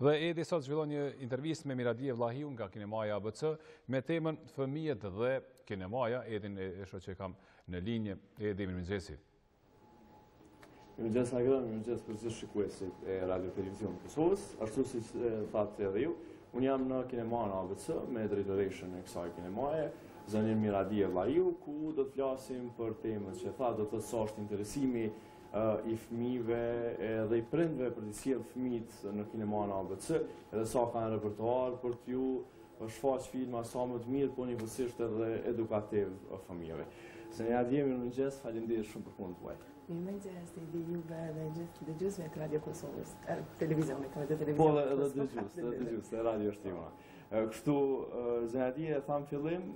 Dhe Edi sot zhvillon një intervistë me Miradi Vlahiu nga kinemaja ABC me temën Fëmijët dhe kinemaja. Edin e shoh që kam në linjë. Edi, mirëmëngjesi. Mirëmëngjes Agra, mirëmëngjes për gjithë shikuesit e Radio Television of Kosovës. Ashtu si thatë edhe ju, unë jam në kinemaja ABC me drejtëreshen e kësaj kinemaje, zënjën Miradi Vlahiu, ku do të flasim për temën që do të sa është interesimi i fëmijëve dhe i prindve për të sjellë fëmijët në kinemaja ABC, edhe sa kanë repertuar për t'ju shfaq filma sa më të mirë, po njëkohësisht edhe edukativ fëmijëve. Zënja Adje, mirëmëngjes, faleminderit shumë për punën tuaj. Mirëmëngjes, dhe juve dhe gjithë dëgjuesve të Radio Kosovës, televizionit, Radio Television. Po, edhe dëgjues, radio është timona. Kështu, Zënja Adje, tham fillim,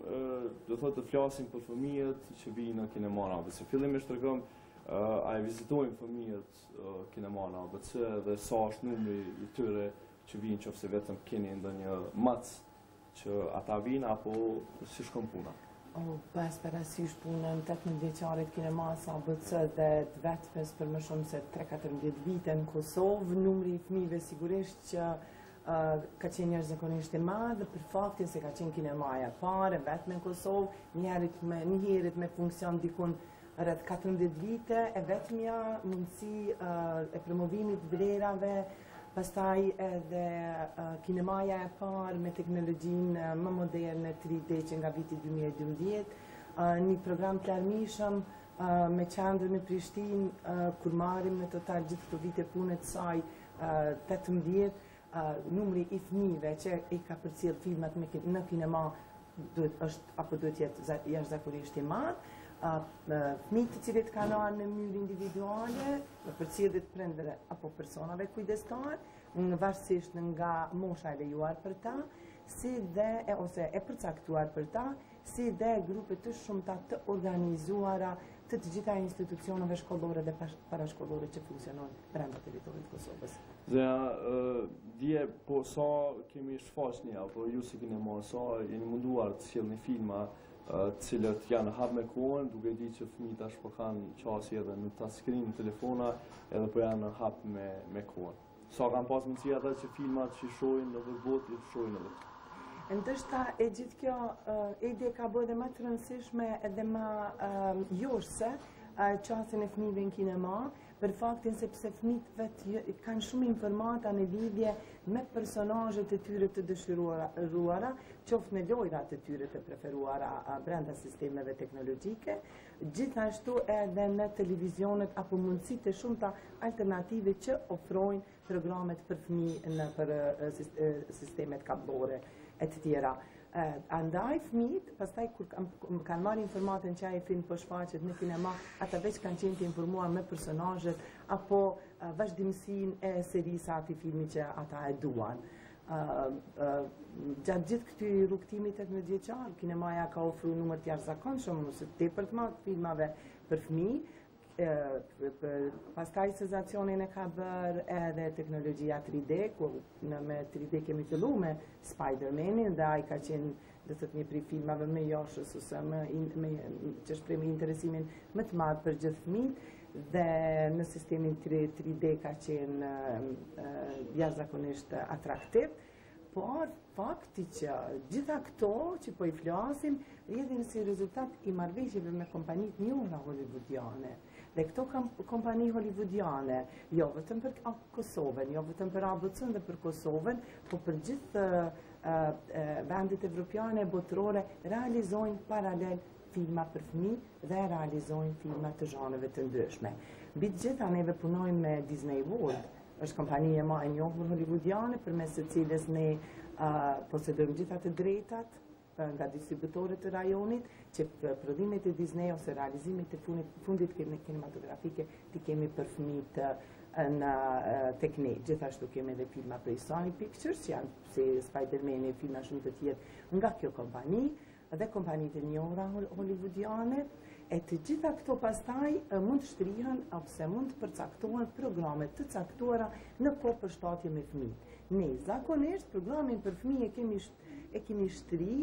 do thotë të flasim për fëmijët që vijnë në kinemaja ABC. Fillimisht tregom a e vizitojnë fëmijët kinemaja ABC dhe sa është numri i tyre që vinë, qofse vetëm keni ndonjë mac që ata vinë apo si shkon puna? Pas parasysh punën 18 vjeçarit kinemaja ABC dhe të vetmes për më shumë se 3-14 vite në Kosovë, numri i fëmijëve sigurisht që ka qenë jashtëzakonisht i madh për faktin se ka qenë kinemaja e parë vetëm në Kosovë, një herët me funksion dikun rreth 14 vite, e vetmja mundësi e promovimit vlerave, pastaj edhe kinemaja e parë me teknologjinë më moderne 3D që nga viti 2012, një program të larmishëm me qendrën në Prishtinë, kur marrim në total gjithë këto vite punë të saj 18, numri i fëmijëve që i ka përcjell filmat në kinema duhet jetë jashtëzakonisht i madh. Fëmijët të cilët kanë ardhur në mënyrë individuale, përcjelljet prindërve apo personave kujdestar, varësisht nga mosha e lejuar për ta, si dhe ose e përcaktuar për ta, si dhe grupe të shumta të organizuara të gjitha institucioneve shkollore dhe parashkollore që funksionojnë brenda territorit të Kosovës. Dje, po sa kemi shfaqni, apo ju si kinema, sa jeni munduar të sjellni filma cilët janë hap me kohën, duke di që fëmijët tash po kanë qasje edhe në touchscreen, në telefona, edhe po janë hap me kohën. Sa kanë pas mundësi ata që filmat që shohin në botë, i shohin edhe këtu. Ndoshta e gjithë kjo ide ka bërë dhe më të rëndësishme edhe më jorse qasjen e fëmijëve në kinema, për faktin sepse fëmijët kanë shumë informata në lidhje me personazhet e tyre të dëshiruara, qoftë në lojrat e tyre të preferuara brenda sistemeve teknologjike, gjithashtu edhe në televizionet apo mundësitë e shumta alternative që ofrojnë programet për fëmijë për sistemet kabllore e të tjera. Andaj fëmijët, pastaj kur kanë marrë informatën që ai film po shfaqet në kinema, ata veç kanë qenë të informuar me personazhet apo vazhdimsinë e serisë atij filmi që ata e duan. Gjatë gjithë këtyre rrugtimit 18 vjeçar, kinemaja ka ofruar numër të jashtëzakonshëm ose tepër të madh filmave për fëmijë. Pastaj senzacionin e ka bërë edhe teknologjia 3D, ku me 3D kemi fillu me Spider-Manin dhe ai ka qenë dhe thot një prej filmave me joshës ose që shpreh interesimin më të madh për gjithë fëmijët dhe në sistemin 3D ka qenë jashtëzakonisht atraktiv. Por fakti që gjitha këto që po i flasim rrjedhin si rezultat i marrëveshjeve me kompanitë njohura hollywoodiane. Dhe këto kompani hollywoodiane, jo vetëm për Kosovën, jo vetëm për ABC-n dhe për Kosovën, po për gjithë vendet evropiane e botërore realizojnë paralel filma për fëmijë dhe realizojnë filma të zhanreve të ndryshme. Mbi të gjitha neve punojmë me Disney World, është kompania më e njohur hollywoodiane përmes së cilës ne posedojmë gjitha të drejtat nga distributorët të rajonit, që prodhimet e Disney ose realizimet e fundit kinematografike ti kemi për fëmijët tek ne. Gjithashtu kemi edhe filma prej Sony Pictures, që janë si Spider-Man e filma shumë të tjerë nga kjo kompani, dhe kompanitë e njohura hollywoodiane, e të gjitha këto pastaj mund të shtrihen ose mund të përcaktohen programe të caktuara në kohë përshtatje me fëmijë. Ne zakonisht programin për fëmijë e kemi shtri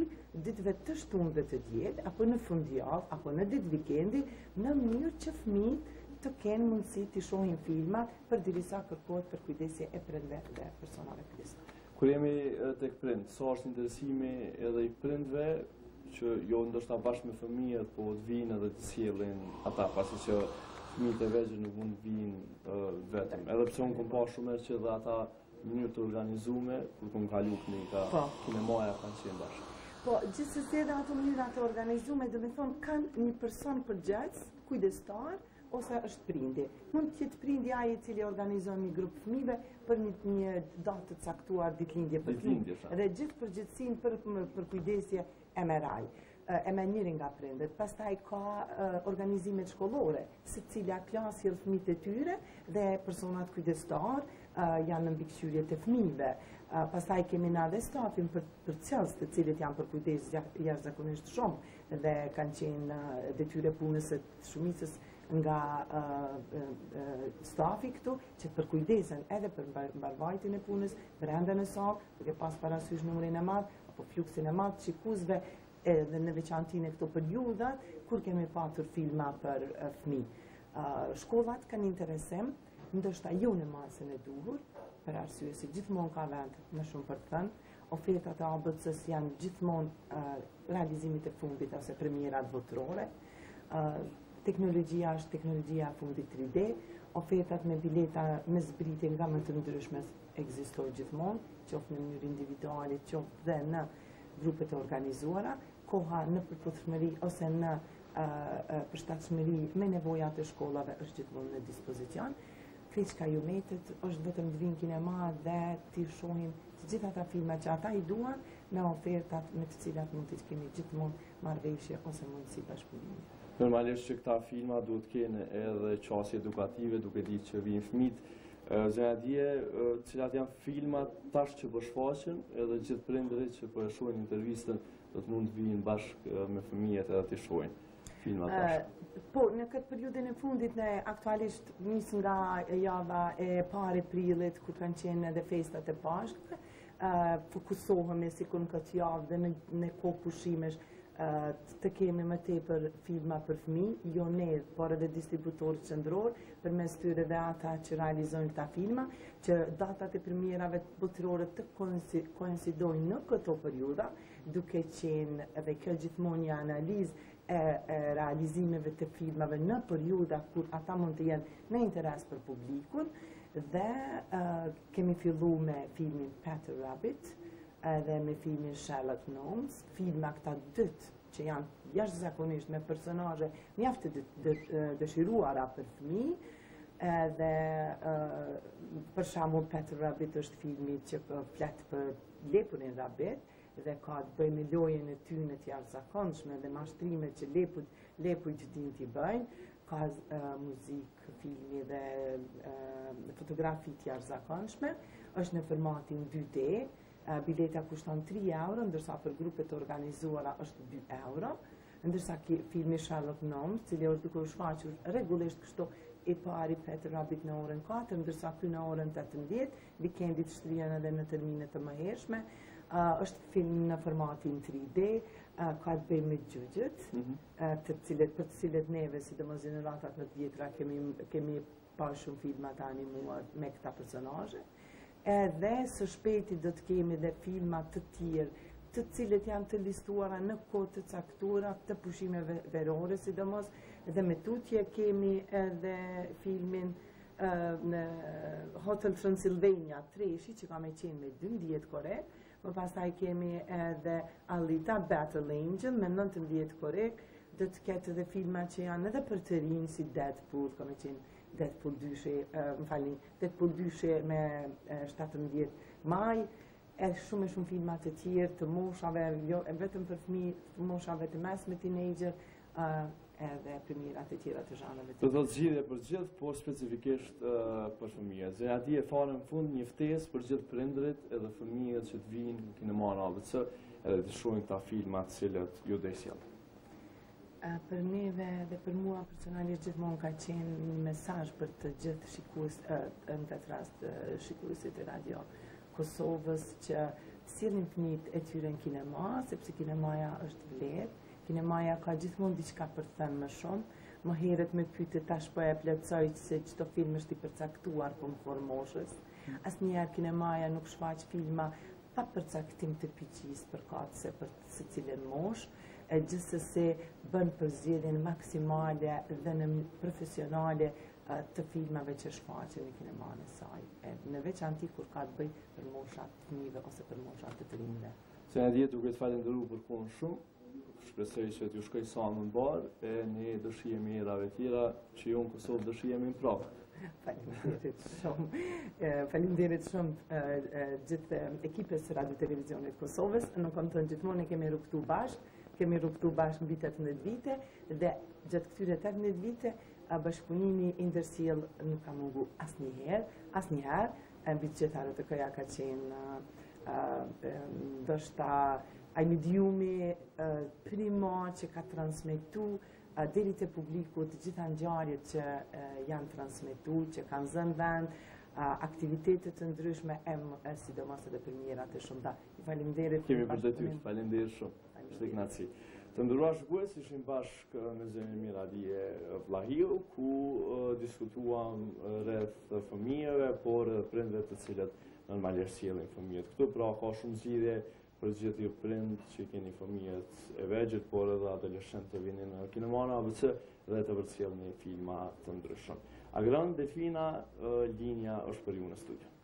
ditëve të shtunë dhe të diel, apo në fundjavë, apo në ditë vikendi, në mënyrë që fëmijët të kenë mundësi të shohin filmat përderisa kërkohet për kujdesje e prindërve dhe personave kujdestar. Kur jemi tek prind, sa është interesimi edhe i prindve që jo ndoshta bashkë me fëmijët, po të vinë edhe të sjellin ata, pasi që fëmijët e vegjël nuk mund të vinë vetëm. Edhe pse unë kam pasur shumë herë që edhe ata në mënyrë të organizuar, kur kam kalu ka kinemaja kanë qenë bashkë. Po, gjithsesi edhe ato mënyra të organizuar, do të thonë kanë një person përgjegjës, kujdestar, ose është prindi. Mund të jetë prindi ai i cili organizon një grup fëmijëve për një datë të caktuar, ditëlindje për fëmijë. Dhe gjithë përgjegjësinë për kujdesje e merr e me njëri nga prindet. Pastaj ka organizimet shkollore, secila klasë sjell fëmijët e tyre dhe personat kujdestar janë në mbikëqyrje të fëmijëve. Pastaj kemi na dhe stafin për qelës të cilët janë për kujdes jashtëzakonisht shumë dhe kanë qenë detyre punës së shumicës nga stafi këtu që për kujdesen edhe për mbarvajtjen e punës brenda në sallë, duke pas parasysh numrin e madh apo fluksin e madh të shikuesve edhe në veçantinë këto periudhat kur kemi patur filma për fëmijë. Shkollat kanë interesim, ndoshta jo në masën e duhur, për arsye se gjithmonë ka vend më shumë për të thënë, ofertat e ABC-s janë gjithmonë realizimit e fundit ose premierat botërore. Teknologjia është teknologjia e fundit 3D, ofertat me bileta me zbritje nga më të ndryshme ekzistojnë gjithmonë, qoftë në mënyrë individuale, qoftë dhe në grupet e organizuara, koha në përputhshmëri ose në përshtatshmëri me nevojat e shkollave është gjithmonë në dispozicion. Krejt çka ju metet është vetëm të vinë kinema dhe t'i shohin të gjitha ata filma që ata i duan me ofertat me të cilat mund të kemi gjithmonë marrëveshje ose mundësi bashkëpunimi. Normalisht që këta filma duhet kenë edhe qasje edukative, duke ditë që vinë fëmijët. Zëna dje, cilat janë filmat tash që po shfaqen, edhe gjithë prindërit që po e shohin intervistën do të mund të vinë bashkë me fëmijët edhe t'i shohin filmat tash. Po, në këtë periudhën e fundit ne aktualisht nis nga java e parë e prillit ku kanë qenë edhe festat e Pashkve, fokusohemi sikur në këtë javë dhe në kohë pushimesh të kemi më tepër filma për fëmijë, jo ne, por edhe distributorët qendror, përmes tyre dhe ata që realizojnë këta filma, që datat e premierave botërore të koincidojnë në këto periudha, duke qenë edhe kjo gjithmonë një analizë e realizimeve të filmave në periudha kur ata mund të jenë në interes për publikun, dhe kemi fillu me filmin Peter Rabbit, edhe me filmin Sherlock Holmes, filma këta dytë që janë jashtëzakonisht me personazhe mjaft të dëshiruara për fëmijë, edhe për shembull Peter Rabbit është filmi që flet për lepurin Rabbit dhe ka të bëjë me lojën e tyre të jashtëzakonshme dhe mashtrimet që lepujt dinë t'i bëjnë, ka muzikë, filmi dhe fotografi të jashtëzakonshme, është në formatin 2D. Bileta kushton 3 euro, ndërsa për grupet të organizuara është 2 euro, ndërsa filmi Sherlock Holmes, cili është duke u shfaqur rregullisht kështu i pari Peter Rabbit në orën 4, ndërsa ky në orën 18, vikendit shtrihen edhe në termine të mëhershme, është film në formatin 3D, ka të bëjë me gjyqjet, për të cilët neve, sidomos gjeneratat më të vjetra, kemi pasur shumë filma të animuar me këta personazhe. Edhe së shpejti do të kemi dhe filma të tjerë, të cilët janë të listuara në kohë të caktuara të pushimeve verore, sidomos, dhe me tutje kemi edhe filmin në Hotel Transylvania 3, që ka me qenë me 12 korek, më pastaj kemi edhe Alita Battle Angel me 19 korek, do të ketë edhe filma që janë edhe për të rinj si Deadpool, ka me qenë Deadpool 2 me 17 maj, e shumë filma të tjerë të moshave, jo vetëm për fëmijë, të moshave të mesme teenager, edhe premierat e tjera të zhanreve. Do të zgjidhje për gjithë, por specifikisht për fëmijët. Zëna di e fare në fund një ftesë për gjithë prindërit edhe fëmijët që të vinë në kinema në ABC edhe të shohin këta filma të cilët ju do i sjellin. Për neve dhe për mua personalisht gjithmonë ka qenë një mesazh për të gjithë shikuesit, në këtë rast shikuesit e Radio Kosovës, që sillnin fëmijët e tyre në kinema, sepse kinemaja është vlerë, kinemaja ka gjithmonë diçka për të thënë më shumë. Më herët me pyetje tash po e plotësoj se çdo film është i përcaktuar për moshës. Asnjëherë kinemaja nuk shfaq filma pa përcaktim të piqis përkatëse për secilën moshë, gjithsesi bën përzgjedhjen maksimale dhe në profesionale të filmave që shfaqen në kinemanë e saj. Në veçanti kur ka të bëj për moshat të fëmijëve ose për moshat të të rinjve. Se në djetë duke të falenderuar për kohën shumë, shpresoj që t'ju shkoj sa më mbar e ne dëshijemi erave tjera që ju në Kosovë dëshijemi në prapë. Faleminderit shumë. Faleminderit shumë gjithë ekipës së Radio Televizionit Kosovës. Nuk kam thënë gjithmonë kemi rrugtu bashkë në vitet 18 vite dhe gjatë këtyre 18 vite bashkëpunimi i ndërsjell nuk ka mungu asnjëherë. Ambicietarët e këja ka qenë ndoshta ai mediumi prima që ka transmetu deri te publiku të gjitha ngjarjet që janë transmetuar, që kanë zënë vend, aktivitete të ndryshme, sidomos edhe për mirat e shumta. Faleminderit. Kemi për detyrë, faleminderit shumë. Ishte kënaqësi. Të nderuar shikues, ishim bashkë me zërin Miradije Vlahiu, ku diskutuam rreth fëmijëve, por edhe prindve të cilët normalisht sjellin fëmijët këtu. Pra ka shumë zgjidhje për gjithë ju prind që keni fëmijët e vegjël, por edhe adoleshentë të vini në kinemana ABC dhe të përcjellni filma të ndryshëm. Agron Delfina, linja është për ju në studio.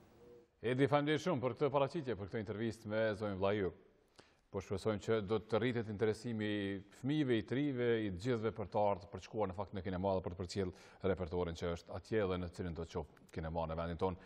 Edi, faleminderit shumë për këtë paraqitje, për këtë intervistë me zonjën Vlahiu. Po shpresojmë që do të rritet interesimi i fëmijëve, i trive, i gjithëve për të ardhur, për të shkuar në fakt në kinema dhe për të përcjellë repertorin që është atje dhe në cilin do të qoftë kinema në vendin tonë.